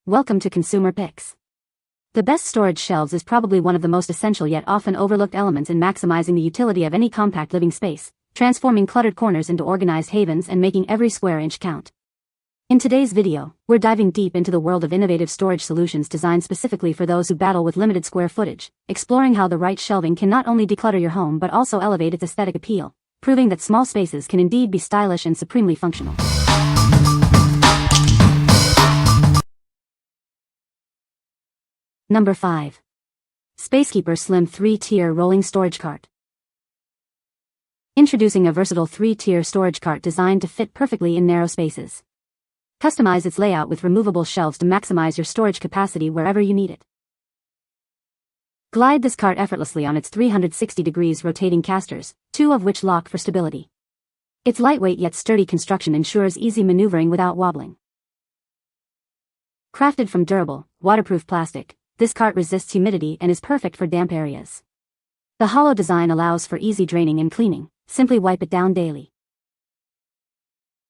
Welcome to Consumer Picks. The best storage shelves is probably one of the most essential yet often overlooked elements in maximizing the utility of any compact living space, transforming cluttered corners into organized havens and making every square inch count. In today's video, we're diving deep into the world of innovative storage solutions designed specifically for those who battle with limited square footage, exploring how the right shelving can not only declutter your home but also elevate its aesthetic appeal, proving that small spaces can indeed be stylish and supremely functional. Number 5. SPACEKEEPER Slim 3-Tier Rolling Storage Cart. Introducing a versatile 3-tier storage cart designed to fit perfectly in narrow spaces. Customize its layout with removable shelves to maximize your storage capacity wherever you need it. Glide this cart effortlessly on its 360 degrees rotating casters, 2 of which lock for stability. Its lightweight yet sturdy construction ensures easy maneuvering without wobbling. Crafted from durable, waterproof plastic, this cart resists humidity and is perfect for damp areas. The hollow design allows for easy draining and cleaning. Simply wipe it down daily.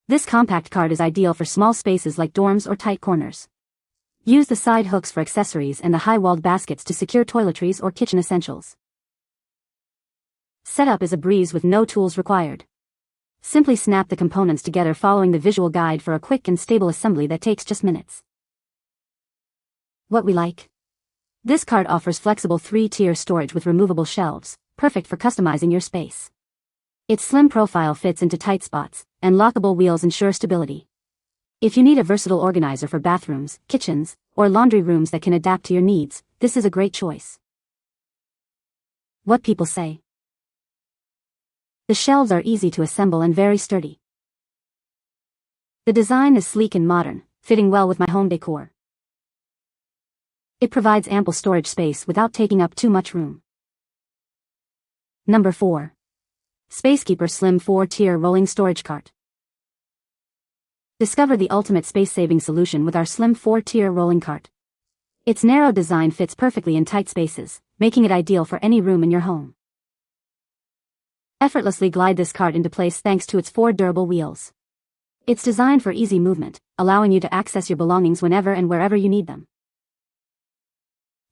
This compact cart is ideal for small spaces like dorms or tight corners. Use the side hooks for accessories and the high-walled baskets to secure toiletries or kitchen essentials. Setup is a breeze with no tools required. Simply snap the components together following the visual guide for a quick and stable assembly that takes just minutes. What we like? This cart offers flexible 3-tier storage with removable shelves, perfect for customizing your space. Its slim profile fits into tight spots, and lockable wheels ensure stability. If you need a versatile organizer for bathrooms, kitchens, or laundry rooms that can adapt to your needs, this is a great choice. What people say. The shelves are easy to assemble and very sturdy. The design is sleek and modern, fitting well with my home decor. It provides ample storage space without taking up too much room. Number 4. SPACEKEEPER Slim 4-Tier Rolling Storage Cart. Discover the ultimate space-saving solution with our slim 4-tier rolling cart. Its narrow design fits perfectly in tight spaces, making it ideal for any room in your home. Effortlessly glide this cart into place thanks to its 4 durable wheels. It's designed for easy movement, allowing you to access your belongings whenever and wherever you need them.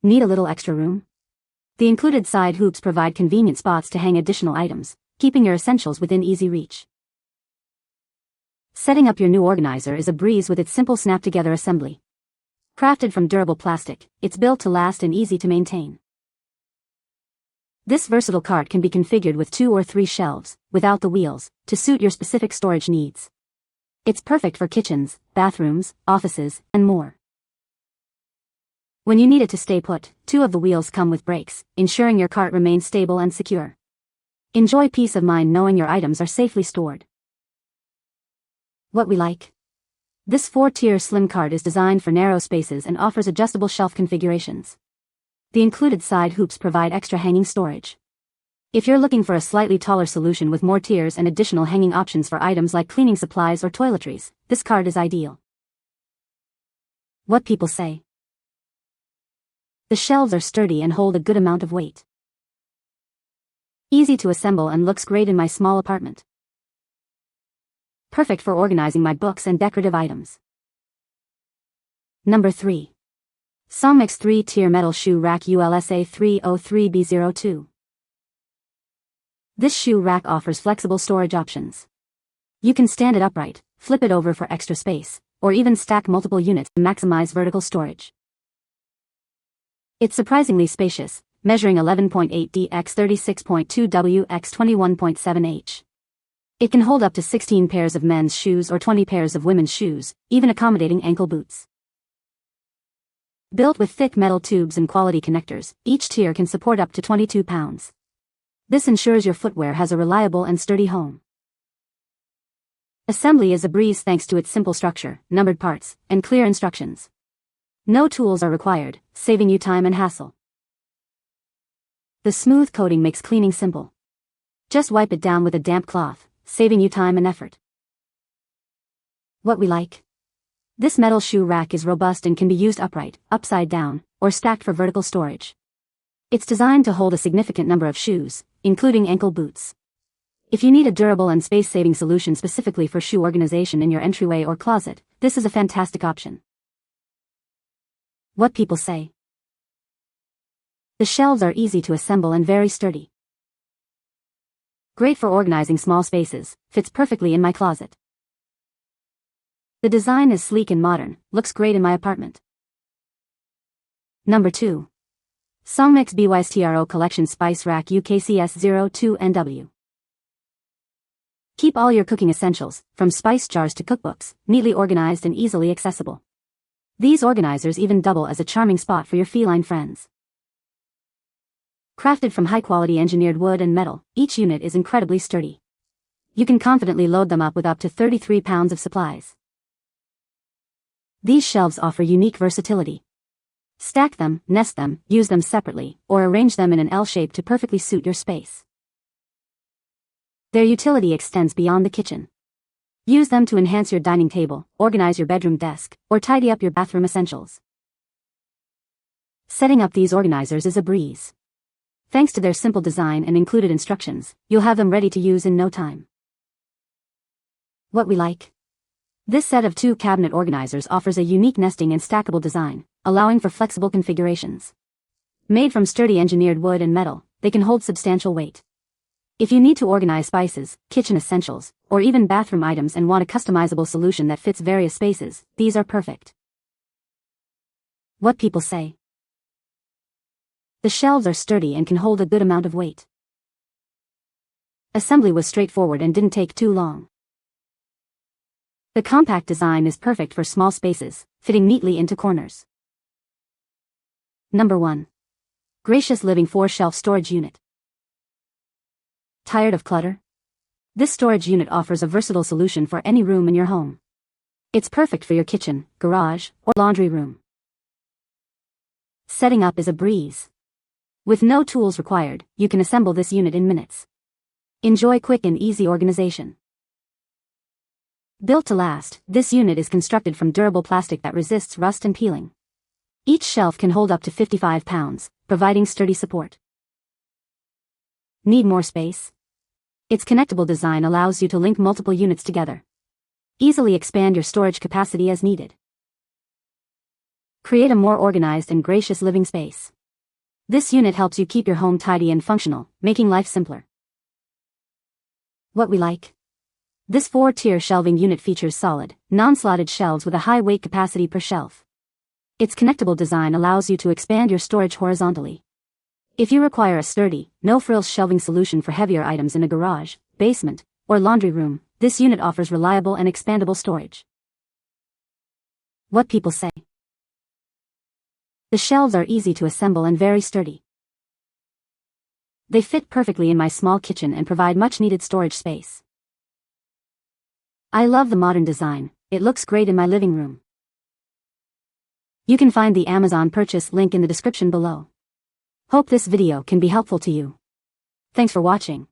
Need a little extra room? The included side hoops provide convenient spots to hang additional items, keeping your essentials within easy reach. Setting up your new organizer is a breeze with its simple snap-together assembly. Crafted from durable plastic, it's built to last and easy to maintain. This versatile cart can be configured with 2 or 3 shelves, without the wheels, to suit your specific storage needs. It's perfect for kitchens, bathrooms, offices, and more. When you need it to stay put, 2 of the wheels come with brakes, ensuring your cart remains stable and secure. Enjoy peace of mind knowing your items are safely stored. What we like? This 4-tier slim cart is designed for narrow spaces and offers adjustable shelf configurations. The included side hoops provide extra hanging storage. If you're looking for a slightly taller solution with more tiers and additional hanging options for items like cleaning supplies or toiletries, this cart is ideal. What people say. The shelves are sturdy and hold a good amount of weight. Easy to assemble and looks great in my small apartment. Perfect for organizing my books and decorative items. Number 3. SONGMICS 3-Tier Metal Shoe Rack ULSA 303B02. This shoe rack offers flexible storage options. You can stand it upright, flip it over for extra space, or even stack multiple units to maximize vertical storage. It's surprisingly spacious, measuring 11.8 d x 36.2 w x 21.7 h. It can hold up to 16 pairs of men's shoes or 20 pairs of women's shoes, even accommodating ankle boots. Built with thick metal tubes and quality connectors, each tier can support up to 22 pounds. This ensures your footwear has a reliable and sturdy home. Assembly is a breeze thanks to its simple structure, numbered parts, and clear instructions. No tools are required, saving you time and hassle. The smooth coating makes cleaning simple. Just wipe it down with a damp cloth, saving you time and effort. What we like? This metal shoe rack is robust and can be used upright, upside down, or stacked for vertical storage. It's designed to hold a significant number of shoes, including ankle boots. If you need a durable and space-saving solution specifically for shoe organization in your entryway or closet, this is a fantastic option. What people say. The shelves are easy to assemble and very sturdy. Great for organizing small spaces, fits perfectly in my closet. The design is sleek and modern, looks great in my apartment. Number 2. SONGMICS BYSTRO Collection Spice Rack UKCS02NW. Keep all your cooking essentials, from spice jars to cookbooks, neatly organized and easily accessible. These organizers even double as a charming spot for your feline friends. Crafted from high-quality engineered wood and metal, each unit is incredibly sturdy. You can confidently load them up with up to 33 pounds of supplies. These shelves offer unique versatility. Stack them, nest them, use them separately, or arrange them in an L shape to perfectly suit your space. Their utility extends beyond the kitchen. Use them to enhance your dining table, organize your bedroom desk, or tidy up your bathroom essentials. Setting up these organizers is a breeze. Thanks to their simple design and included instructions, you'll have them ready to use in no time. What we like. This set of 2 cabinet organizers offers a unique nesting and stackable design, allowing for flexible configurations. Made from sturdy engineered wood and metal, they can hold substantial weight. If you need to organize spices, kitchen essentials, or even bathroom items and want a customizable solution that fits various spaces, these are perfect. What people say. The shelves are sturdy and can hold a good amount of weight. Assembly was straightforward and didn't take too long. The compact design is perfect for small spaces, fitting neatly into corners. Number 1. Gracious Living 4-Shelf Storage Unit. Tired of clutter? This storage unit offers a versatile solution for any room in your home. It's perfect for your kitchen, garage, or laundry room. Setting up is a breeze. With no tools required, you can assemble this unit in minutes. Enjoy quick and easy organization. Built to last, this unit is constructed from durable plastic that resists rust and peeling. Each shelf can hold up to 55 pounds, providing sturdy support. Need more space? Its connectable design allows you to link multiple units together. Easily expand your storage capacity as needed. Create a more organized and gracious living space. This unit helps you keep your home tidy and functional, making life simpler. What we like. This 4-tier shelving unit features solid, non-slotted shelves with a high weight capacity per shelf. Its connectable design allows you to expand your storage horizontally. If you require a sturdy, no-frills shelving solution for heavier items in a garage, basement, or laundry room, this unit offers reliable and expandable storage. What people say. The shelves are easy to assemble and very sturdy. They fit perfectly in my small kitchen and provide much-needed storage space. I love the modern design, it looks great in my living room. You can find the Amazon purchase link in the description below. Hope this video can be helpful to you. Thanks for watching.